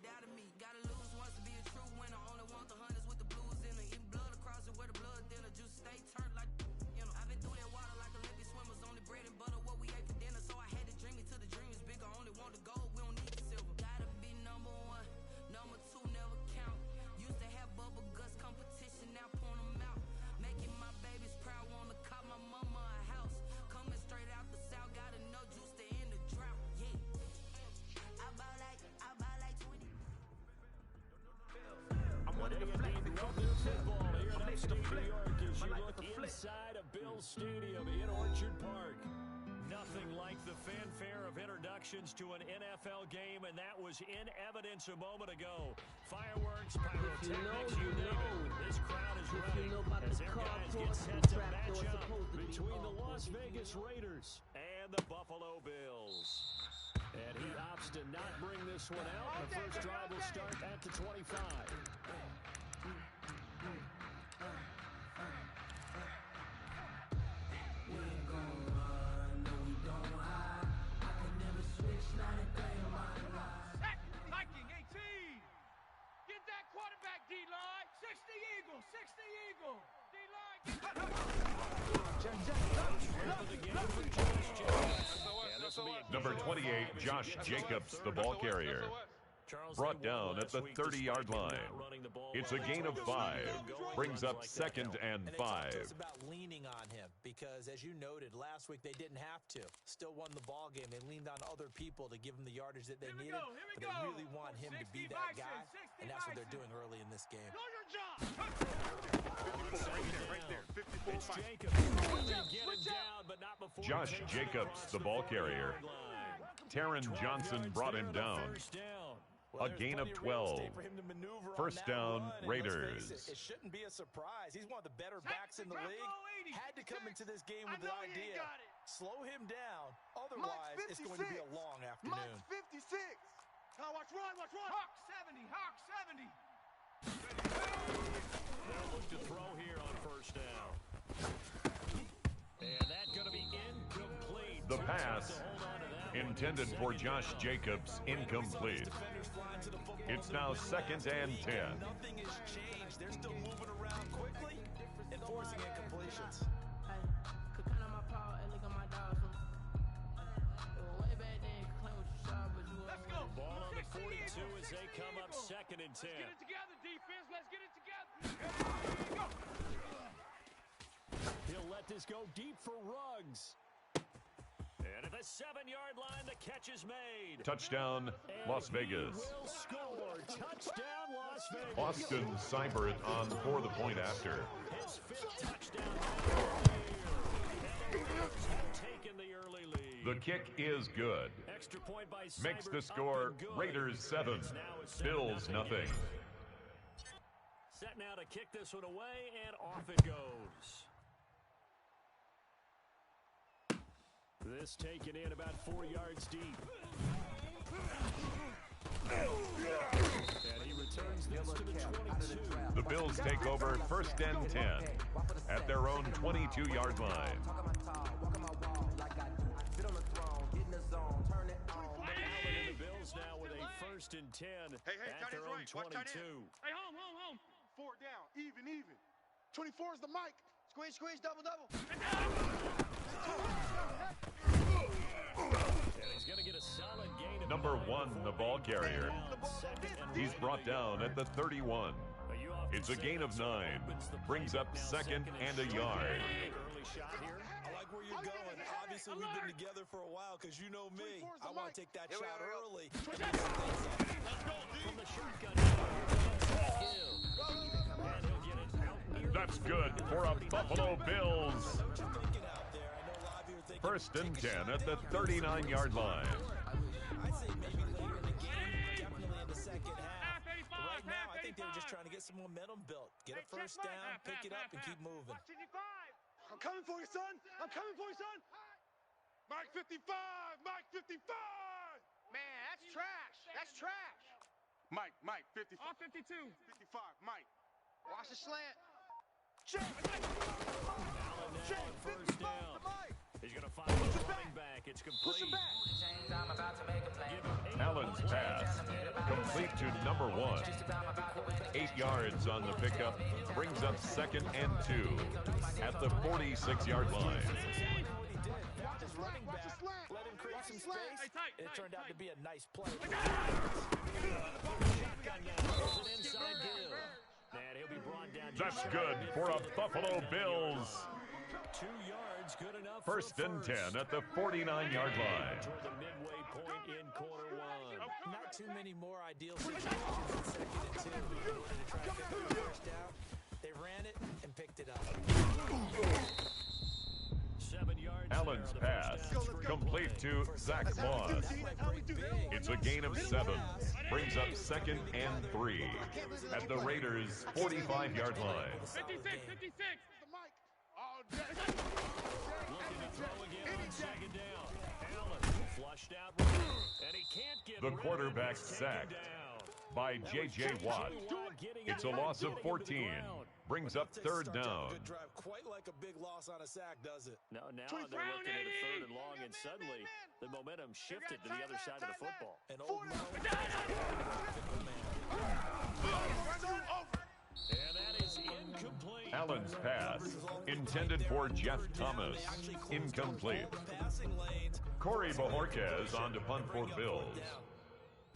doubt of me. Gotta lose once to be a true winner. Only want the hunters with the blues in her. Eating blood across it where the blood dinner. Juice stay turned like, you know. I've been through that water like Olympic swimmers. Only bread and butter what we ate for dinner. So I had to dream it till the dream is bigger. Only want the gold, we don't need the silver. Gotta be number one. Number two never count. Used to have bubble guts competition, now point them out. Making my babies proud, wanna cop my mama a house. Coming straight out the south, gotta know juice to end the drought. Yeah. I bought like 20. I'm one of the flex. Football here in upstate New York as you like look the flex. inside of Bills Stadium in Orchard Park. Nothing like the fanfare of introductions to an NFL game, and that was in evidence a moment ago. Fireworks, pyrotechnics, you name it. This crowd is ready as their guys get set to match up between the Las Vegas Raiders and the Buffalo Bills. And he opts to not bring this one out. The first drive will start at the 25. Hiking 18. Get that quarterback, D-line. 60 Eagle, 60 Eagle. D-line, Number 28, Josh Jacobs, the ball carrier. Brought down at the 30-yard line. It's a gain of 5. Brings up 2nd and 5. It's about leaning on him because, as you noted, last week they didn't have to. Still won the ball game. They leaned on other people to give them the yardage that they needed. But they really want him to be that guy, and that's what they're doing early in this game. know your job. Right there. 54. It's Jacobs. Get him down, but not before Josh Jacobs, the ball carrier. Taron Johnson brought him down. A gain of 12. First down, Raiders. It shouldn't be a surprise. He's one of the better backs in the league. Had to come into this game with the idea. Slow him down. Otherwise, it's going to be a long afternoon. Mike's 56. Now watch run. Hawk 70, Hawk 70. They'll look to throw here on first down. And that's going to be incomplete. The pass, intended for Josh Jacobs, incomplete. It's now 2nd and 10. Nothing has changed. They're still moving around quickly and forcing incompletions. Could count on my power and look at my dogs. Way back then, claim what you saw, but you Let's go. Ball on the 42 as they come up 2nd and 10. Let's get it together, defense. Let's get it together. Go. He'll let this go deep for Ruggs. And at the 7-yard line, the catch is made. Touchdown, Las Vegas. Will score. Touchdown, Las Vegas. Austin Seibert on for the point after. His 5th touchdown of the year. And the have taken the early lead. The kick is good. Extra point by Makes Seibert the up score and good. Raiders 7, It's now a 7-0 Bills nothing. Set now to kick this one away, and off it goes. This taken in about 4 yards deep. And he returns this to the 22. The Bills take over 1st and 10 at their own 22-yard line. The Bills now with a 1st and 10 at their own 22. Hey, home. 4 down. Even. 24 is the mic. Squeeze, double. And he's going to get a solid gain of Number 9 1, before the ball being carrier. down 2nd and He's brought down at the 31. It's a gain of 9. Brings up 2nd and a yard. Early shot here. I like where you're going. Obviously, we've been together for a while because you know me. I want to take that shot early. From the shotgun. And he'll get it out near That's good for a Buffalo Bills. 1st and 10 at the 39-yard line. I'd say maybe later in the game, definitely in the second half. But right now, I think they were just trying to get some momentum built. Get a first down, pick it up, and keep moving. I'm coming for you, son. Mike 55. Man, that's trash. Mike 55. Off 52. 55. Mike. Watch the slant. Check. Allen now on first down. He's going to find the running back. It's complete. Push him back. Allen's pass, complete to number 1. 8 yards on the pickup, brings up 2nd and 2 at the 46-yard line. His running back let him create some space. It turned out to be a nice play. And he'll be brought down. That's good for a Buffalo Bills. 2 yards, good enough. First and 10 at the 49-yard line. Toward the midway point in quarter 1. Not too many more ideal situations in 2nd and 2 in order to try to pick up the first down. They ran it and picked it up. 7 yards. Allen's pass, complete to Zach Moss. It's a gain of 7. Brings up 2nd and 3 at the Raiders' 45-yard line. 56. Looking to throw again on 2nd down. Allen flushed out, and he can't get The rid of it. quarterback He's taken sacked down. by J.J. Watt. It's a loss of 14. Brings up 3rd down. Good drive, quite like a big loss on a sack, does it? Now they're looking at a 3rd and long, and suddenly the momentum shifted to the other side of the football. An old man. And that is incomplete. Allen's pass, intended for Jeff Thomas. Incomplete. Corey Bojorquez on to punt for Bills.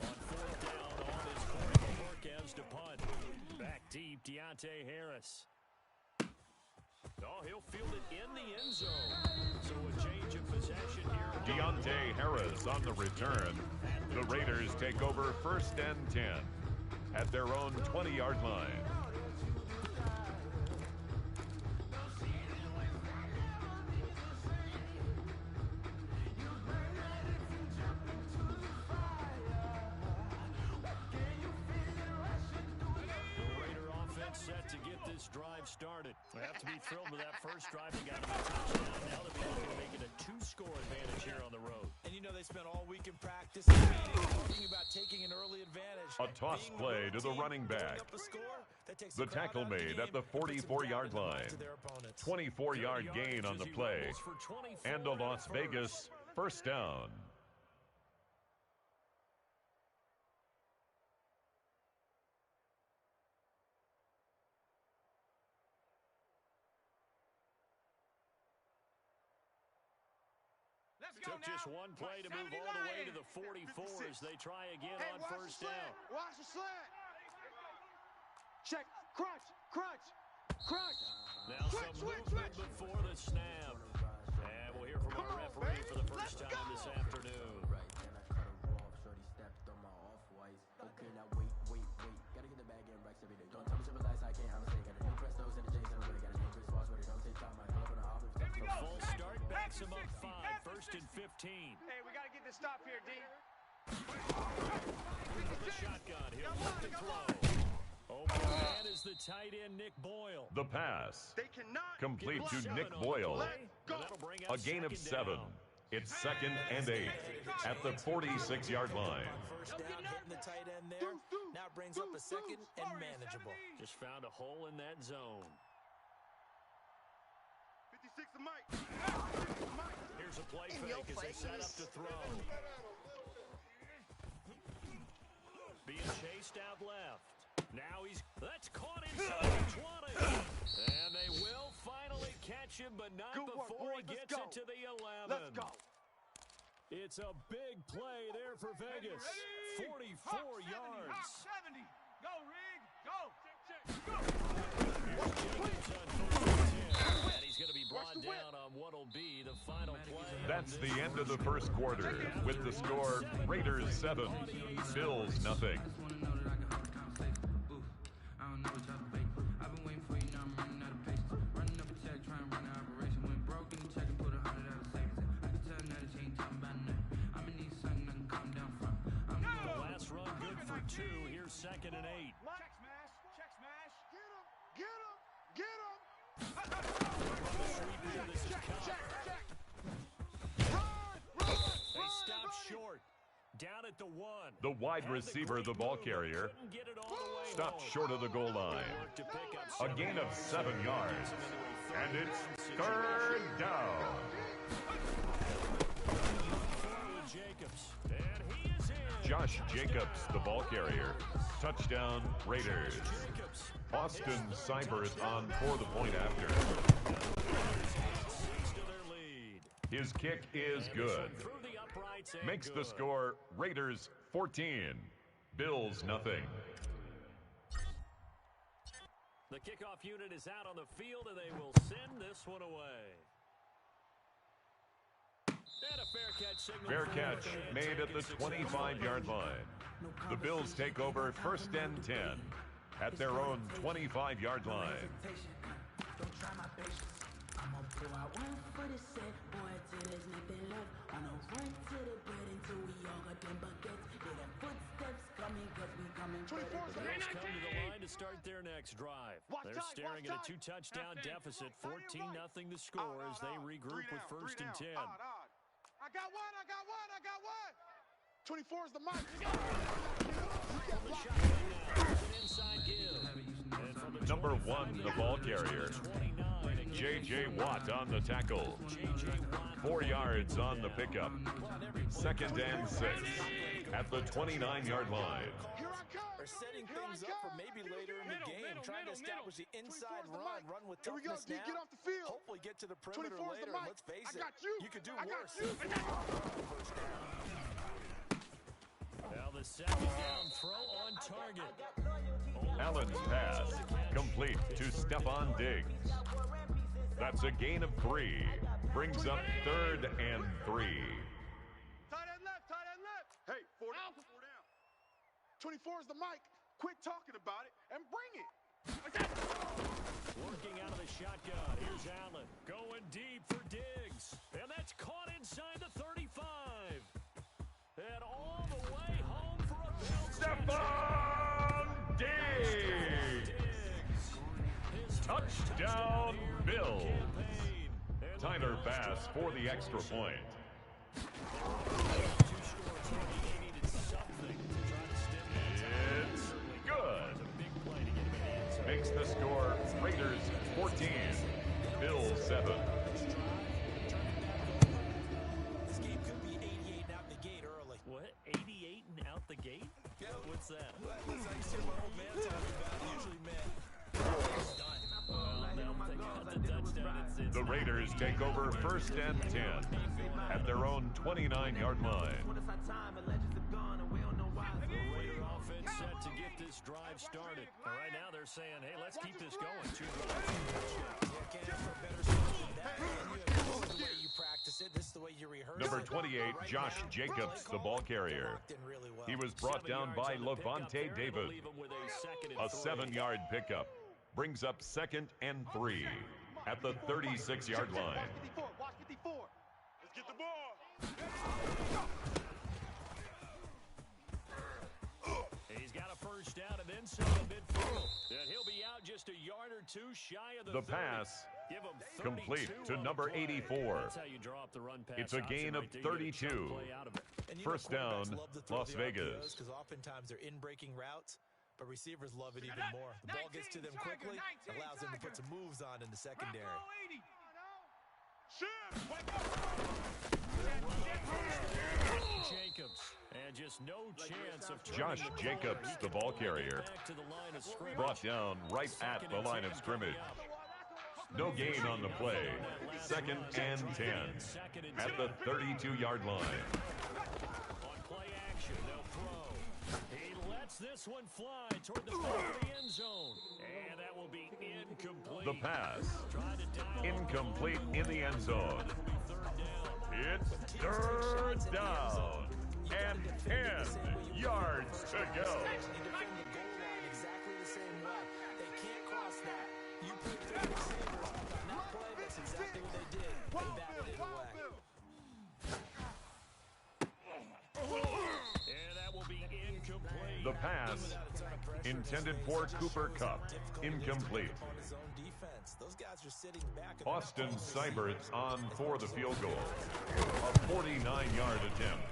On 4th down, all is Corey Bojorquez to punt. Back deep, Deontay Harris. Oh, he'll field it in the end zone. So a change of possession here. Deontay Harris on the return. The Raiders take over 1st and 10 at their own 20-yard line. Set to get this drive started. We have to be thrilled with that first drive. They got a touchdown. Now they'll be looking to make it a 2-score advantage here on the road. And you know they spent all week in practice talking about taking an early advantage. A toss play to the running back. The tackle made at the 44-yard line. 24-yard gain on the play. And a Las Vegas first down. Took just one play to move all the way to the 44 as they try again on 1st down. Watch the slant. Check. Crunch. Now some movement before the snap. And we'll hear from our referee for the first time this afternoon. Okay, now wait. Gotta get the bag in racks every day. Don't tell me something lies I can't. I'm a got a new Prestos and a Jason. I got a new Chris Foss, but it don't take time. I pull up on the office. A full start backs him up 5. 1st and 15. Hey, we got to get this stop here, D. The shotgun. He'll look to throw. Open man is the tight end, Nick Boyle. The pass, They cannot complete to Seven Nick on the Boyle. play. That'll bring up A gain of 2nd 7. down. It's 2nd and 8 at the 46-yard line. First down, hitting the tight end there. Now brings up a 2nd and manageable. Just found a hole in that zone. 56 to Mike. Here's a play fake as they set up to throw. Being chased out left. Now that's caught inside the 20. And they will finally catch him, but not before he gets it to the 11. Let's go. It's a big play there for Vegas. 44 yards. 70. Go, Rig. Go. Here's Jacobs on 4th and 10. And he's going to be brought down on what'll be the final play. That's the end of the first quarter with the score Raiders 7, Bills nothing. The last run good for 2. Here's 2nd and 8. Check smash. Get him. Sweep here, this is Cup. They stop short. Down at the 1. The wide receiver, the ball carrier, Couldn't get it all the way stopped home. short of the goal line. Work to pick up A gain of 7 yards. And it's 3rd down. Josh Jacobs, the ball carrier. Touchdown, Raiders. Austin Seibert on for the point after. His kick is good. Makes the score Raiders 14, Bills nothing. The kickoff unit is out on the field, and they will send this one away. And a fair catch made at the 25-yard line. The Bills take over 1st and 10 at their own 25-yard line. Bills come to the line to start their next drive. They're staring at a 2-touchdown deficit, 14-0 the score as they regroup with 1st and 10. I got one. 24 is the mic. Number 1, the ball carrier. J.J. Watt on the tackle. 4 yards on the pickup. 2nd and 6 at the 29-yard line. Are setting things up for maybe later in the game, trying to establish the inside run with toughness now. Get off the field. Hopefully get to the perimeter later. And let's face it, you could do worse. Now the 2nd down throw on target. Allen's pass complete to Stephon Diggs. That's a gain of 3. Brings up 3rd and 3. Tight end left. Hey, 4 down. 24 is the mic. Quit talking about it and bring it. Working out of the shotgun. Here's Allen. Going deep for Diggs. And that's caught inside the 35. And all the way home for a Bills Stephon Diggs. Touchdown, Bills. Tyler Bass for the extra point. It's good. Makes the score Raiders 14, Bills 7. This game could be 88 and out the gate early. What? 88 and out the gate? Yeah. What's that? That's like shit my old man talking about. It usually meant The Raiders take over 1st and 10 at their own 29-yard line. Raider offense set to get this drive started. And right now they're saying, hey, let's keep this going. 2 drives. Number 28, Josh Jacobs, the ball carrier. He was brought down by Levante David. A 7-yard pickup. Brings up 2nd and 3 at the 36-yard line. Watch 54. Let's get the ball. He's got a 1st down and then some midfield. And he'll be out just a yard or 2 shy of the 30. Pass complete to number 84. That's how you draw up the run pass. It's a gain of 32. 1st down, Las Vegas. Because oftentimes they're in-breaking routes, but receivers love it even more. The ball gets to them quickly, allows them to put some moves on in the secondary. Jacobs, and just no chance of Josh Jacobs, the ball carrier, brought down right at the line of scrimmage. No gain on the play. 2nd and 10 at the 32-yard line. On play action, they'll throw. He lets this one fly toward the back of the end zone. And that will be incomplete. The pass. Incomplete in the end zone. It's 3rd down. And 10 yards to go. Exactly the same way. They can't cross that. You put the receiver on that play, that's exactly what they did. They batted it away. And that will be incomplete. The pass intended for Cooper Kupp. Incomplete. Austin Seibert on for the field goal. A 49-yard attempt.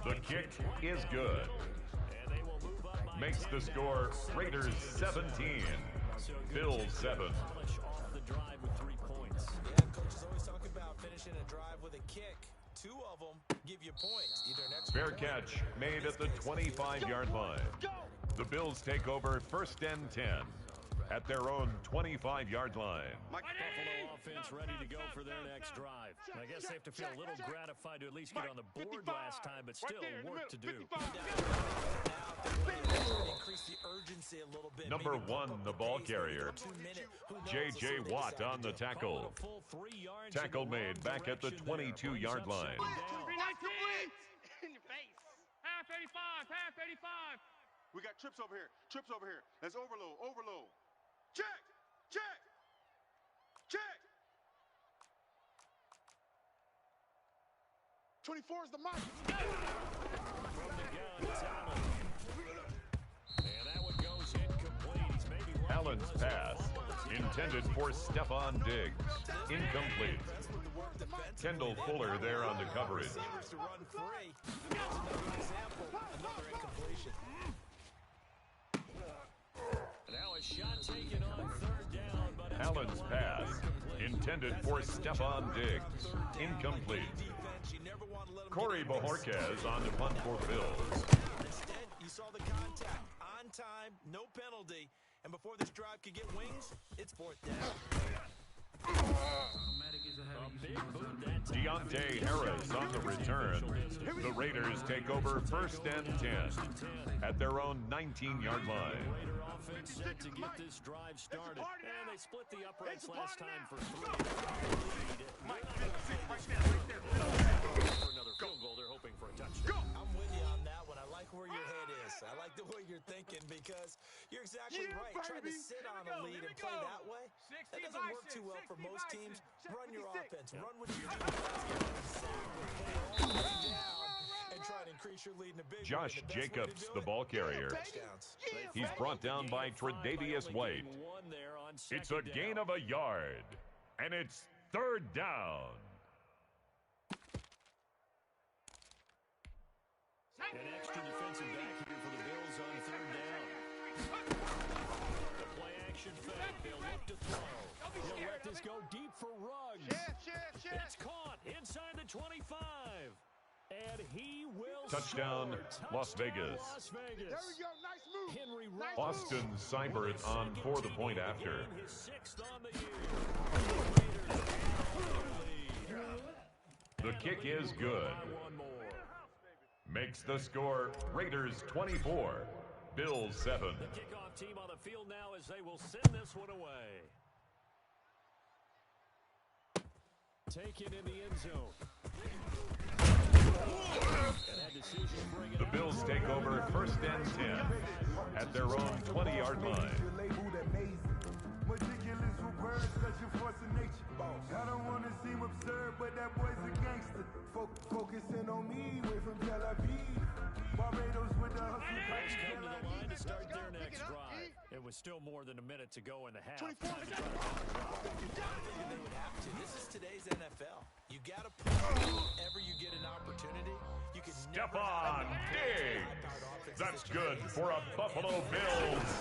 The kick is good. Makes the score Raiders 17, Bills 7. Yeah, coaches always talk about finishing a drive with a kick. two of them give you points. Either an extra Fair point, catch made at the 25-yard line. The Bills take over 1st and 10 at their own 25-yard line. Buffalo offense ready to go for their next drive. I guess they have to feel a little gratified to at least get on the board last time, but still work to do. Increase the urgency a little bit. Number 1, the ball carrier. J.J. Watt on the tackle. Tackle made back at the 22-yard line. In your face. Half 85, half 85. We got trips over here. Trips over here. Let's overload. Overload. Check. Check. Check. 24 is the mic. From the gun, it's Allen. And that one goes incomplete. He's maybe Allen's pass intended for Stephon Diggs. Incomplete. Kendall Fuller there on the coverage. Now a shot taken on 3rd down, but Allen's pass intended for Stephon Diggs. Incomplete. Corey Bojorquez on to punt for Bills. Instead, you saw the contact. On time, no penalty. And before this drive could get wings, it's 4th down. Deontay Harris on the return. The Raiders take over 1st and 10 at their own 19-yard line. Raider offense set to get this drive started. And they split the uprights last time for 3. For another field goal, they're hoping for a touchdown. I'm with you on that one. I like where your head is. I like the way you're thinking because you're exactly right. Trying to sit on a lead and play that way, that doesn't work too well for most teams. Run your offense. Run what you do. And try to increase your lead in a big Josh Jacobs, the ball carrier. He's brought down by Tre'Davious White. It's a gain of a yard, and it's 3rd down. An extra defensive back here for the Bills on 3rd down. The play action fake. They'll look to throw. He'll let this go deep for Ruggs. It's caught inside the 25. And he will Touchdown, score. Las Vegas. Las Vegas. There we go. Nice move. Henry Ruggs. Austin Seibert on for the point after. His 6th on the year. The kick is good. One more. Makes the score Raiders 24, Bills 7. The kickoff team on the field now as they will send this one away. Taken in the end zone. The Bills take over 1st and 10 at their own 20-yard line. Meticulous with words, such a force of nature. I don't want to seem absurd, but that boy's a gangster. Focusing on me, way from Tel Aviv. Barbados with the hustle. Bills come to the line to start their next drive. It was still more than a minute to go in the half. Time to try to They would have to. This is today's NFL. You got to push whenever you get an opportunity. You can Stephon Diggs. That's good for a Buffalo Bills.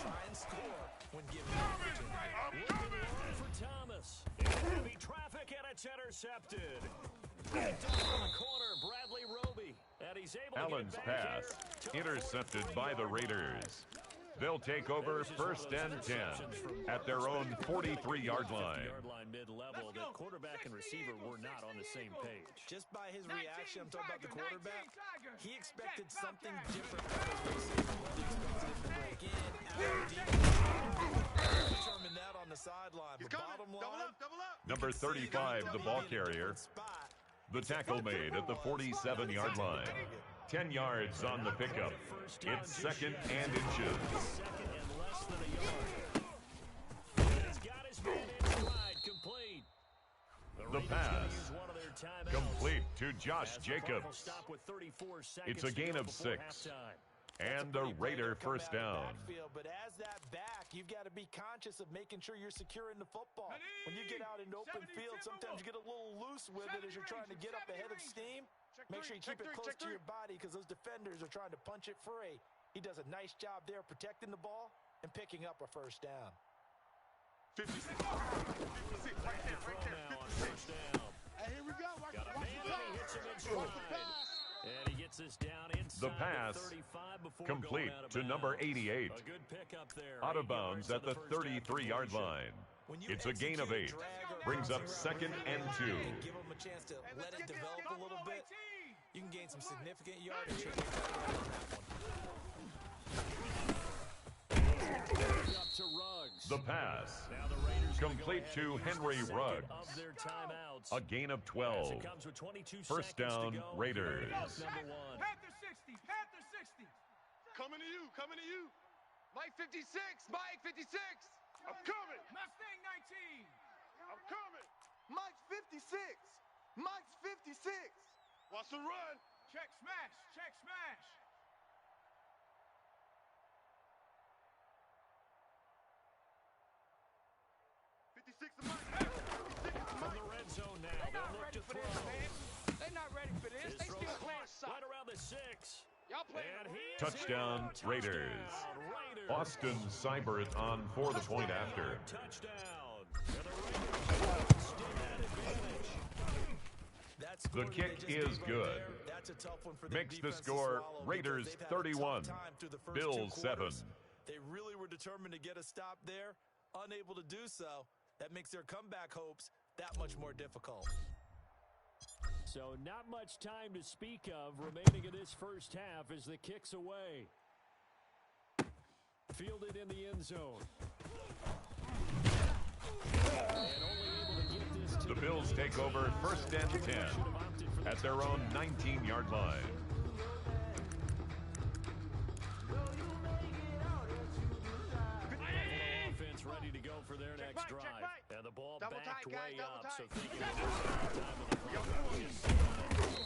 try and score when given the opportunity. Looking long for Thomas. In heavy traffic, and it's intercepted. Picked up from the corner, Bradley Roby. And he's able Allen's to get back pass here. intercepted by the Raiders. They'll take over 1st and 10 at their own 43-yard line. Mid-level, the quarterback and receiver were not on the same page. Just by his reaction, I'm talking about the quarterback, he expected something different from his receiver. He expected him to break in, out deep. Determined that on the sideline. But bottom line, Double up. Number 35, the ball carrier. The tackle made at the 47-yard line. 10 yards on the pickup. It's 2nd and inches. Second and less than a yard. He's got his man in stride, complete. The pass Use one of their timeouts. complete to Josh As the clock will Jacobs. stop with 34 seconds It's a to gain go of before 6. halftime. And a Raider first down. But as that back, you've got to be conscious of making sure you're securing the football. When you get out into open field, sometimes you get a little loose with it as you're trying to get up ahead of steam. Make sure you keep it close to your body because those defenders are trying to punch it free. He does a nice job there protecting the ball and picking up a first down. 56. 56. Right there. Now on first down. Hey, here we go. Watch Got a man and he hits him inside. And he gets this down inside The pass 35 before complete going out of to number bounds. 88. A good pickup there. Out of 8 bounds yards at the on first down 33-yard conversion. line. When you It's a gain of 8. execute drag or Brings up bouncing route 2nd and 2. and give them a chance to let it develop a little bit, you can gain some significant yardage. Up to Ruggs. The pass Now the Raiders complete to Henry Ruggs. of their timeouts. A gain of As 12. it comes with 22 First seconds down, to go. Raiders. Panther 60, Panther 60. Coming to you, coming to you. Mike 56, Mike 56. I'm coming. Mustang 19. I'm coming. Mike's 56. Mike's 56. Watch the run. Check smash, check smash. From the red zone now. They're They'll not look ready to for throw. this, man. They're not ready for this. His They throw still playing right soccer. around the 6. Y'all playing And he is Touchdown, in. Raiders. Raiders. Austin Seibert on for the point after. Touchdown. And the Raiders extend that advantage. That The score that kick they just is gave up good. there, that's a tough one for the Makes the defense to score swallow Raiders because they've had a tough 31, time through the first Bills 2 7. quarters. They really were determined to get a stop there, unable to do so. That makes their comeback hopes that much more difficult. So not much time to speak of remaining in this first half as the kick's away. Fielded in the end zone. And only able to get this to The Bills take over first and 10 at their own 19-yard line. Offense ready to go for their next drive. And the ball Double backed tight, guys, way double up. tight. So thinking of time of the clock.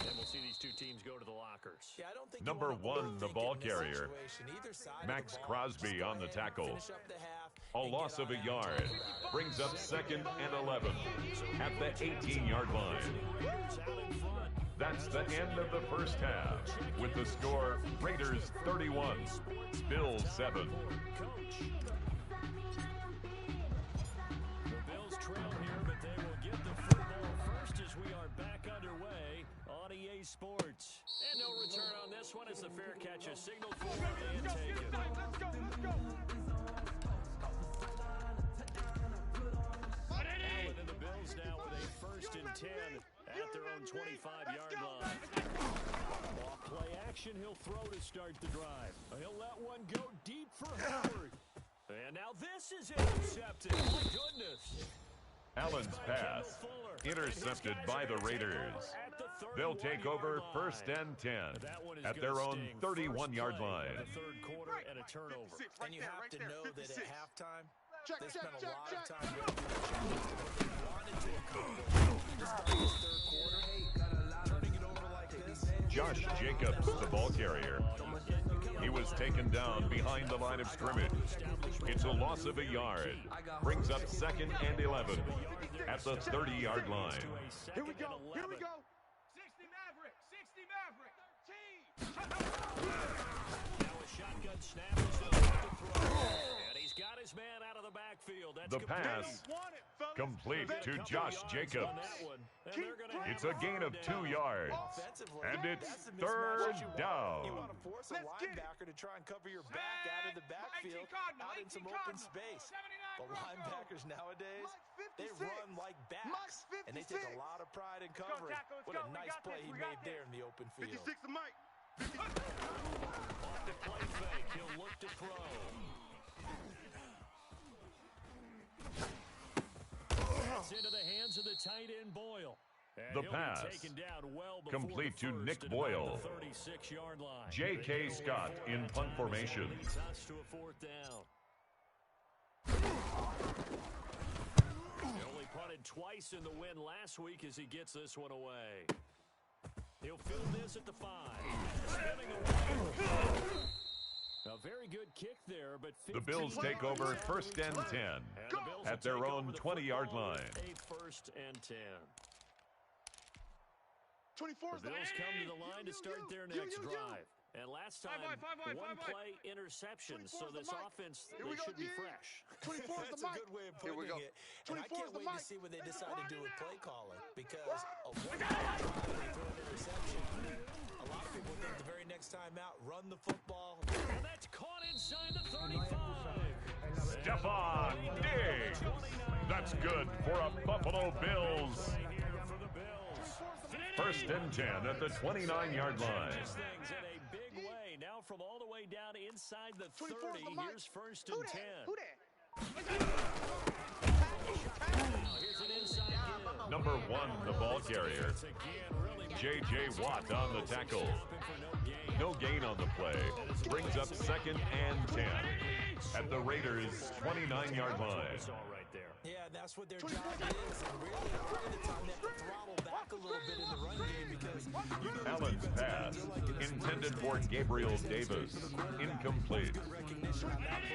And we'll see these two teams go to the lockers. Yeah, I don't think Number you wanna 1, the overthink ball it in this carrier. situation. Either side of Max the ball, Crosby just go on the ahead and tackle. finish up the half A and loss get of a on out. yard. Brings up 2nd and 11 at the 18-yard line. Raiders out in front. That's the end of the first half with the score Raiders 31, Bills 7. Coach. The Bills trail here, but they will get the football first as we are back underway on EA Sports. And no return on this one as the fair catch is signaled for and taken. Let's go, let's go. Allen and the Bills now with a 1st and 10 at their own 25-yard line. Off play action, he'll throw to start the drive. He'll let one go deep for Howard. And now this is intercepted. My goodness. Allen's pass intercepted by the Raiders. They'll take over 1st and 10 at their own 31-yard line. The third quarter and a turnover. And you have to know that at halftime, Check, they check, spent a check, lot check. of time going through the challenges to what they wanted to accomplish to start this third quarter. Turning it over like this. Josh Jacobs, the ball carrier. He was taken down behind the line of scrimmage. It's a loss of a yard. Brings up 2nd and 11 at the 30-yard line. Here we go, here we go. 60 Maverick, 60 Maverick. Now a shotgun snap is the to throw. And he's got his man out of the backfield. That's The pass complete to Josh Jacobs. It's a gain of 2 yards. Offensively, And it's that's the mismatch 3rd that you want. down. You want to force a linebacker to try and cover your back out of the backfield, out in some open space. But linebackers nowadays, they run like backs, and they take a lot of pride in covering. What a nice play he made there in the open field. 56 to Mike. Off the play fake, he'll look to throw. It's into the hands of the tight end Boyle. And The he'll be pass taken down well before complete the to first Nick at Boyle. about the 36-yard line. J.K. Scott in punt formation. Toss to a 4th down. He only punted twice in the win last week as he gets this one away. He'll field this at the 5. Spinning away. A very good kick there, but The Bills take over 1st and 10 at their own 20-yard line. A 1st and 10. 24 The Bills come to the line to start their next drive. And last time, one play interception, so this offense, they should be fresh. 24 is the mic. That's a good way of putting it. And I can't wait to see what they decide to do with play calling, because a one-play drive and throw an interception, a lot of people think the very next time out, run the football. And that's caught inside the 35. Stephon Diggs. That's good for a Buffalo Bills. First and 10 at the 29-yard line. Things in a big way. Now from all the way down inside the 30. Here's first and 10. Here's an inside give. Number 1, the ball carrier. J.J. Watt on the tackle. No gain on the play. Brings up second and 10 at the Raiders' 29-yard line. Yeah, that's what their job is. And really the time they have to throttle back a little bit in the run game, because Allen's pass intended for Gabriel Davis. Incomplete.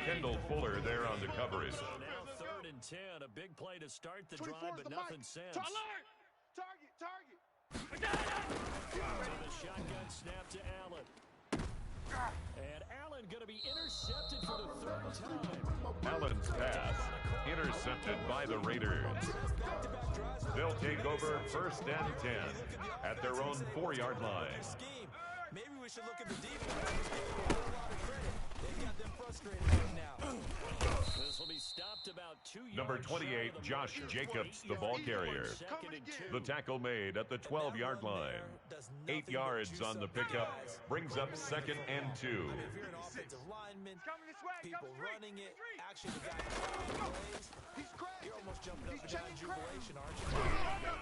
Kendall Fuller there on the coverage. So now third and 10. A big play to start the drive, but nothing since. Target. So the shotgun snap to Allen. And Allen going to be intercepted for the third time. Allen's pass intercepted by the Raiders. They'll take over first and 10 at their own 4-yard line. Maybe we should look at the defense. A lot of credit. They've got them frustrated right now. This will be stopped about 2 yards. Number 28, Josh Jacobs, the ball carrier. The tackle made at the 12-yard line. 8 yards on the pickup. Brings up second and 2. If you're an offensive lineman, people running it, actually the guy calling plays, you're almost jumping up and down in jubilation, aren't you?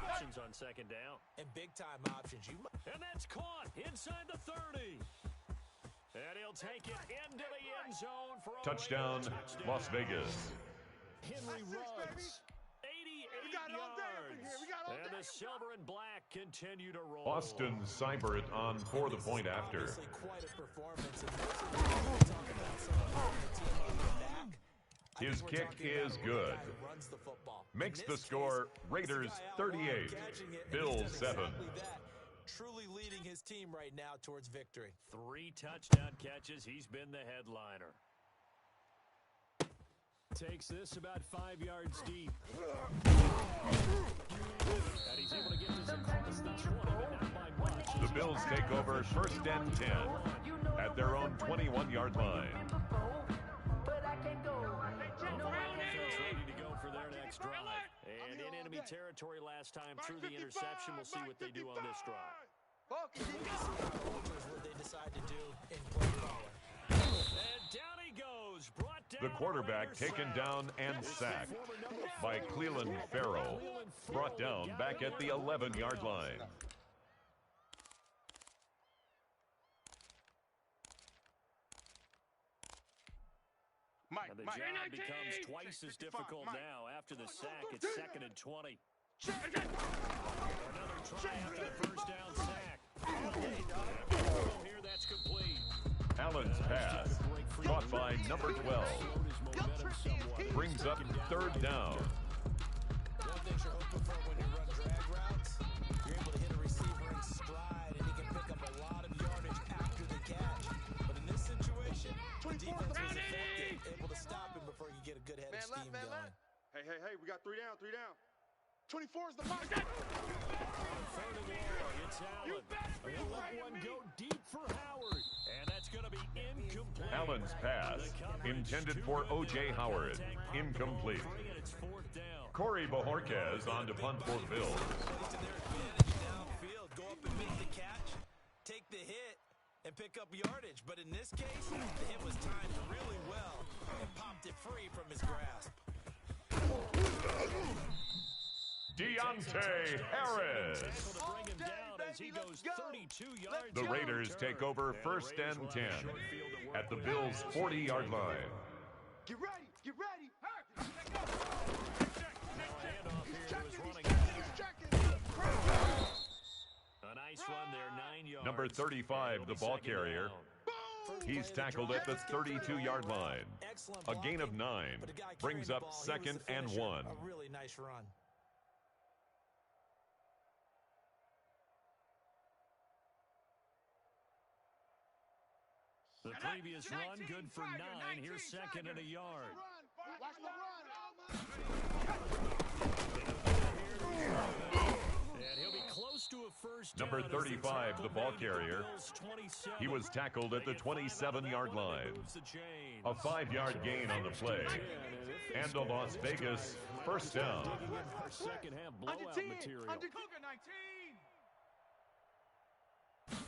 Options on second down. And big-time options. And that's caught inside the 30. And he'll take it into the end zone for a Touchdown, Las Vegas. Henry Ruggs, 88 yards. And the silver and black continue to roll. Austin Seibert on for the point after. Quite a performance. And talk about someone on the team on the back. His kick is good. Makes the score Raiders 38, Bills 7. Truly leading his team right now towards victory. 3 touchdown catches. He's been the headliner. Takes this about 5 yards deep. And he's able to get this across the 20, but not by much. The Bills take over first and 10 at their own 21-yard line. Ready to go for their next drive. And in enemy territory last time through the interception. We'll see what they do on this drive. What they decide to do in play calling. And down he goes. Brought down. The quarterback taken down and sacked by Cleveland Farrell. Brought down back at the 11-yard line. And the job becomes twice as difficult now after the sack. It's second and 20. Another try after the first down sack. Here, that's complete. Allen's pass, caught by number 12. Brings up third down. One thing you're hoping for when you run drag routes, you're able to hit a receiver in stride, and he can pick up a lot of yardage after the catch. But in this situation, the defense was effective, able to stop him before you get a good head of steam going. Hey, we got 3 down. 24 is the mark. Third and long, it's Allen. He'll let one go deep for Howard. And that's going to be incomplete. Allen's pass, intended for O.J. Howard, incomplete. Corey Bojorquez on to punt for the Bills. Downfield, go up and make the catch, take the hit, and pick up yardage. But in this case, the hit was timed really well and popped it free from his grasp. Deontay Harris. The Raiders take over first and 10 at the Bills' 40-yard line. Get ready. A nice run there, 9 yards. Number 35, the ball carrier. He's tackled at the 32-yard line. A gain of 9 brings up second and 1. A really nice run. The previous run, good for 9. Here's second and a yard. Watch the run. And he'll be close to a first down. Number 35, the ball carrier. He was tackled at the 27-yard line. A 5-yard gain on the play. And a Las Vegas first down. Second half blowout material. Cougar 19.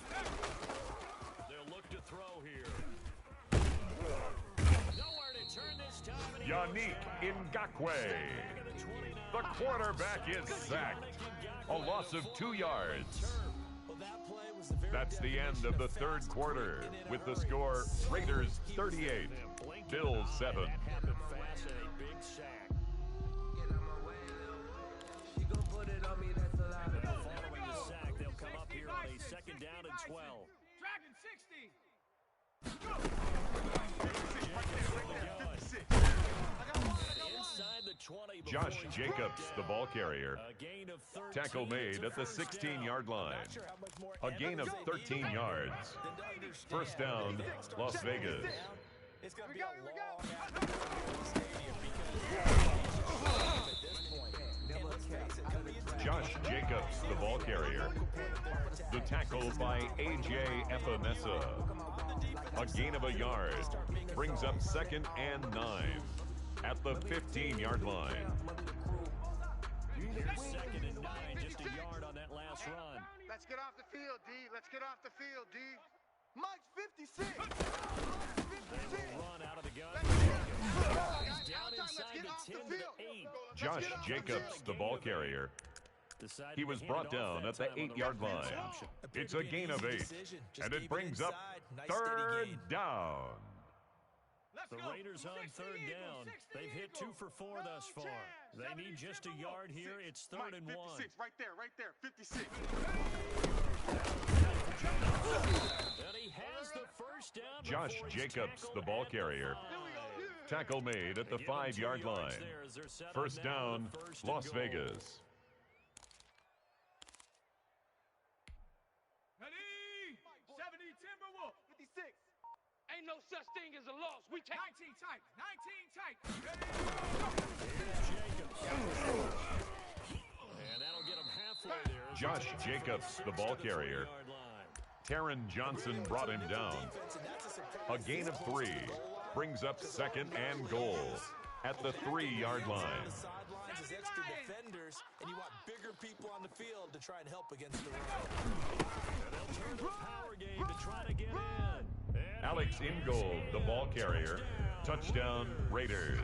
They'll look to throw here. Nowhere to turn this time. Yannick Ngakoue. The quarterback is sacked. A loss of 2 yards. That's the end of the third quarter with the score Raiders 38, Bills 7. Following the sack, they'll come up here on a second down and 12. Dragon 60. Inside the 20. Josh Jacobs, the ball carrier. Tackle made at the 16-yard line. A gain of 13 yards. First down, Las Vegas. It's going to be a long afternoon at this point. Josh Jacobs, the ball carrier. The tackle by A.J. Epinesa. A gain of a yard. Brings up second and 9 at the 15-yard line. Here's second and 9, just a yard on that last run. Let's get off the field, D. Let's get off the field, D. Mike's 56. Run out of the gun. He's down inside the 10 to the 8. Josh Jacobs, the ball carrier. He was brought down at the 8-yard line. It's a gain of 8, and it brings up third down. The Raiders on third down. They've hit 2 for 4 thus far. They need just a yard here. It's third and 1. 56, right there, 56. And he has the first down. Josh Jacobs, the ball carrier. Tackle made at the 5-yard line. First down, Las Vegas. Ready? 70 Timberwolf. 56. Ain't no such thing as a loss. We take 19 tight. 19 tight. And that'll get him halfway there. Josh Jacobs, the ball carrier. Taron Johnson brought him down. A gain of 3 brings up second and goal at the 3-yard line. The sidelines is extra defenders, and you want bigger people on the field to try and help against the run. They'll turn the power game to try to get in. Alex Ingold, the ball carrier. Touchdown, Raiders.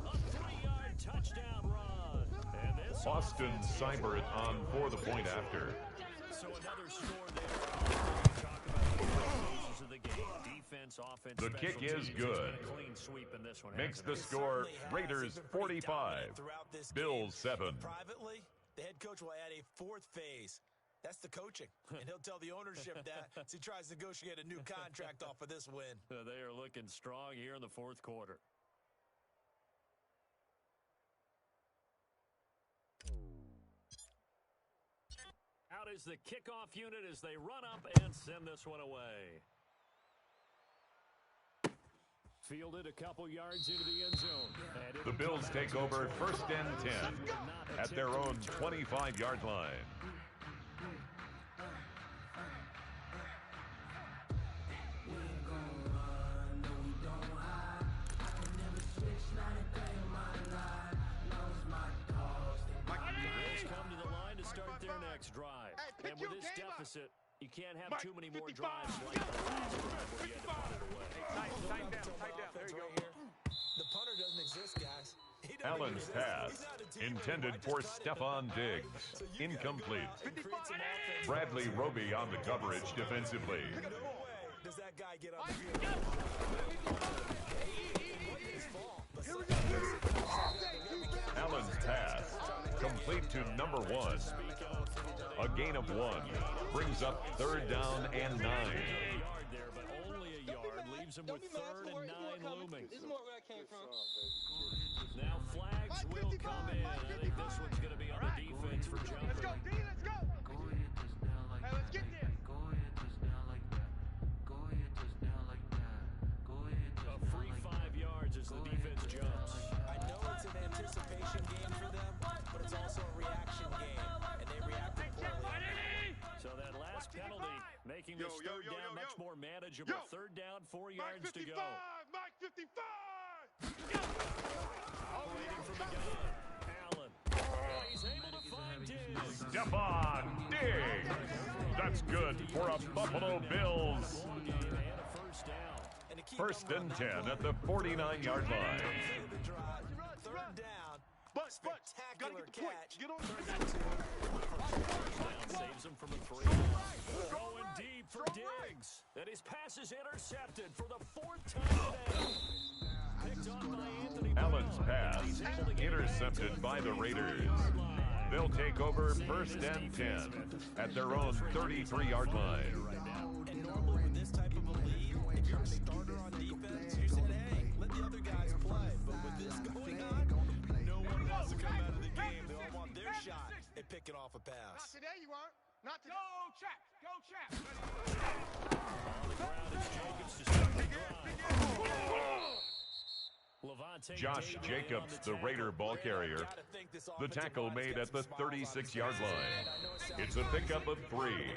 A 3-yard touchdown run. And this Austin Seibert on for the point after. So another score there. Talk about the phases of the game. Defense, offense, The kick is good. Clean sweep in this one. Makes the score Raiders 45, Bills 7. Privately, the head coach will add a 4th phase. That's the coaching. And he'll tell the ownership that as he tries to negotiate a new contract off of this win. They are looking strong here in the 4th quarter. Out is the kickoff unit as they run up and send this one away. Fielded a couple yards into the end zone. The Bills take over first and 10 at their own 25-yard line. Drive. Hey, and with this deficit, you can't have too many more drives like the last drive where you had to punt it away. Tight down. There you go. The punter doesn't exist, guys. Allen's pass, intended for Stephon Diggs, incomplete. Bradley Roby on the coverage defensively. No way does that guy get on the field. Allen's pass, complete to number 1. A gain of 1 brings up third down and 9. There, but only a yard leaves him with third and 9 looming. This is more where I came from. Now flags will come in. I think this one's going to be on the defense for jumping. Let's go, D, let's go. Go ahead, touchdown like Hey, that. let's get there. Go ahead, touchdown like that. Go ahead, touchdown like that. penalty, making this third down much more manageable. Third down, 4 yards to go. Mike 55! Operating from the gun. Allen. And he's able to find Diggs. Stephon Diggs. That's good for a Buffalo Bills. First and 10 at the 49-yard line. Third down. Spectacular catch. Get on Saves him from a 3. Going deep for Diggs. And his pass is intercepted for the 4th time today. Picked off by Anthony Allen's pass intercepted by the Raiders. They'll take over first and 10 at their own 33-yard line. And normally with this type of a lead, if you're a starter on defense, you said, hey, let the other guys play. But with this going on, no one wants to come out of the game. They all want their shot at picking off a pass. Not today, you aren't. Not today. Go, Chap. Go, Chap. On the ground is Jacobs to start the drive. Josh Jacobs, the Raider ball carrier. The tackle made at the 36-yard line. It's a pickup of 3.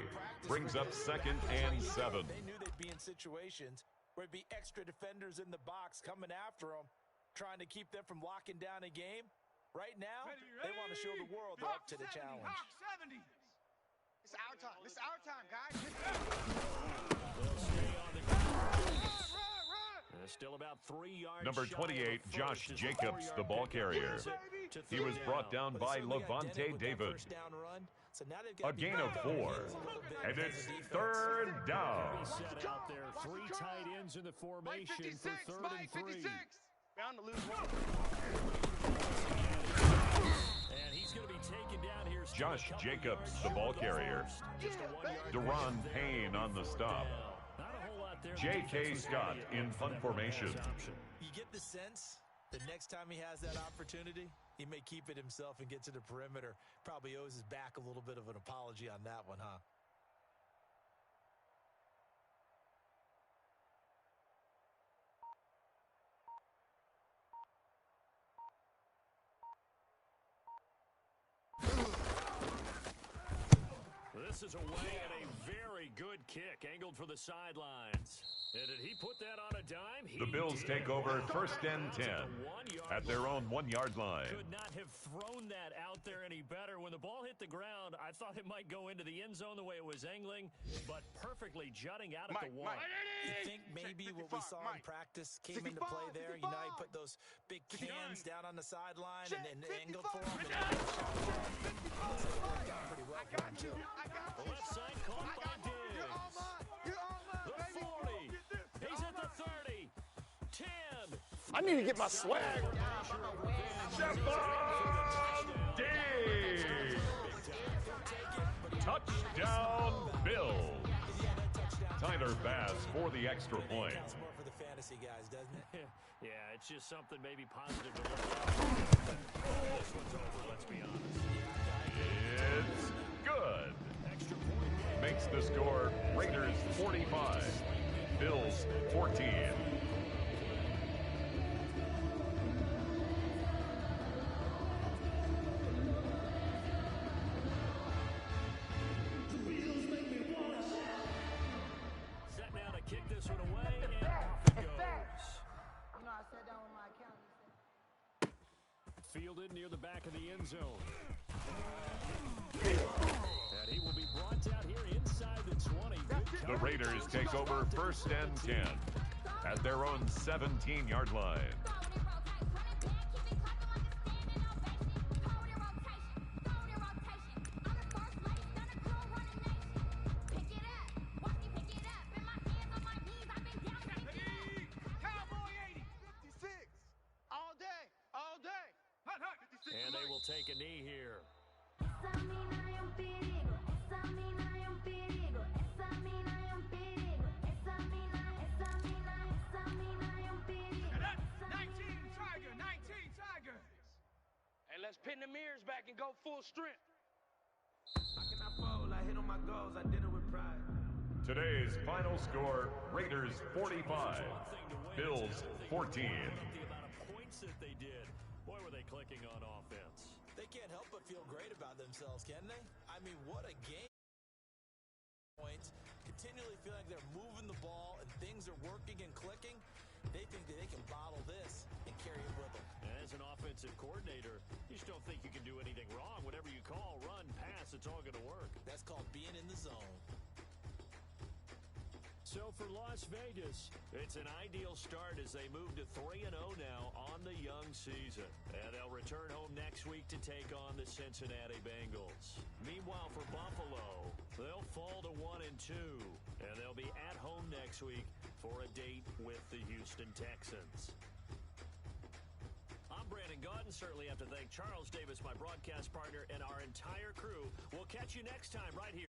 Brings up second and 7. They knew they'd be in situations where it'd be extra defenders in the box coming after them, trying to keep them from locking down a game. Right now, they want to show the world they're up to the challenge. Hawk 70. It's our time. It's our time, guys. They'll stay on the ground. Still about 3 yards. Number 28, Josh Jacobs, the ball carrier. He was brought down by Levante David. A gain of 4. And it's third down. Set out there. 3 tight ends in the formation for 3rd and 3. Bound to lose one. And he's going to be taken down here. Josh Jacobs, the ball carrier. Deron Payne on the stop. J.K. Scott in punt formation. You get the sense that next time he has that opportunity, he may keep it himself and get to the perimeter. Probably owes his back a little bit of an apology on that one, huh? This is away at a very good kick, angled for the sidelines. And did he put that on a dime? The Bills take over first and 10 at their own 1-yard line. Could not have thrown that out there any better. When the ball hit the ground, I thought it might go into the end zone the way it was angling, but perfectly jutting out at the one. You think maybe what we saw in practice came into play there? You know, he put those big cans down on the sideline and angled for him. Pretty well for him, too. The left side caught by Diggs. The 40. He's at the 30. 10. I need to get my swag. Stephon Diggs. Touchdown, Bills. Tyler Bass for the extra point. That's more for the fantasy guys, doesn't it? Yeah, it's just something maybe positive to look at. This one's over, let's be honest. It's good. Makes the score Raiders 45, Bills 14. Set now to kick this one away, and off it goes. You know, I sat down with my accountant. Fielded near the back of the end zone. And he will be brought down here inside the 20. The Raiders take over first and 10 at their own 17-yard line. And they will take a knee here. Let's pin the mirrors back and go full strength. I cannot fold. I hit on my goals. I did it with pride. Today's final score, Raiders 45, Bills 14. The amount of points that they did. Boy, were they clicking on offense. They can't help but feel great about themselves, can they? I mean, what a game. points, continually feeling like they're moving the ball and things are working and clicking, they think that they can bottle this and carry it with them. And as an offensive coordinator, you just don't think you can do anything wrong. Whatever you call, run, pass, it's all going to work. That's called being in the zone. So for Las Vegas, it's an ideal start as they move to 3-0 now on the young season. And they'll return home next week to take on the Cincinnati Bengals. Meanwhile, for Buffalo, they'll fall to 1-2. And they'll be at home next week for a date with the Houston Texans. I'm Brandon Gaudin. Certainly have to thank Charles Davis, my broadcast partner, and our entire crew. We'll catch you next time right here.